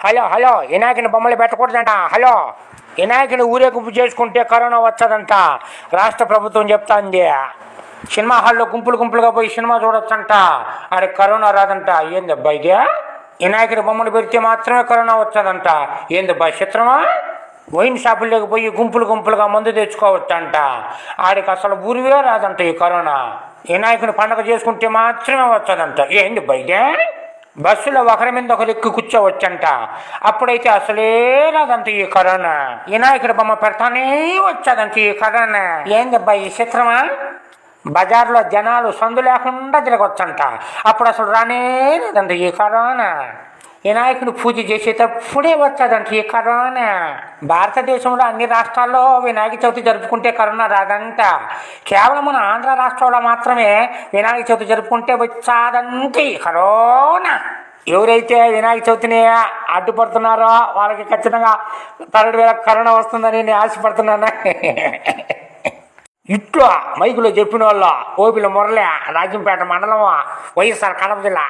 Hello hello వినాయకుని బొమ్మలు పెట్టకూడదంట. Hello, వినాయకుని ఊరేగింపు చేసుకుంటే కరోనా వచ్చదంట రాష్ట్ర ప్రభుత్వం చెప్తాంది. సినిమా హాల్లో గుంపులు గుంపులుగా పోయి సినిమా చూడొచ్చంట, అరే కరోనా రాదంట. ఏందబ్బా ఇది? వినాయకుని బొమ్మలు పెడితే మాత్రమే కరోనా వచ్చదంట. ఏందబ్బా చిత్రమా? వైన్ షాపుల్లోకి పోయి గుంపులు గుంపులుగా మందు తెచ్చుకోవచ్చంట, ఆడికి అసలు ఊరివే రాదంట ఈ కరోనా. వినాయకుని పండగ చేసుకుంటే మాత్రమే వచ్చదంట. ఏంది బయట? బస్సులో ఒకరి మీద ఒకరు ఎక్కి కూర్చోవచ్చంట, అప్పుడైతే అసలే రాదంట ఈ కరోనా. వినాయకుడి బొమ్మ పెడతానే వచ్చాదంట ఈ కరోనా. ఏందబ్బా ఈ చిత్రమా? బజార్లో జనాలు సందు లేకుండా తిరగొచ్చంట, అప్పుడు అసలు రానే రాదంట ఈ కరోనా. వినాయకుని పూజ చేసేటప్పుడే వచ్చాదంట ఈ కరోనా. భారతదేశంలో అన్ని రాష్ట్రాల్లో వినాయక చవితి జరుపుకుంటే కరోనా రాదంట, కేవలం మన ఆంధ్ర రాష్ట్రంలో మాత్రమే వినాయక చవితి జరుపుకుంటే వచ్చాదంట ఈ కరోనా. ఎవరైతే వినాయక చవితిని అడ్డుపడుతున్నారో వాళ్ళకి ఖచ్చితంగా తరగతి వేళ కరోనా వస్తుందని నేను ఆశపడుతున్నాను. ఇట్లా మైకులో చెప్పిన వాళ్ళ ఓపిల మురళి, రాజంపేట మండలం, వైఎస్ఆర్ కడప జిల్లా.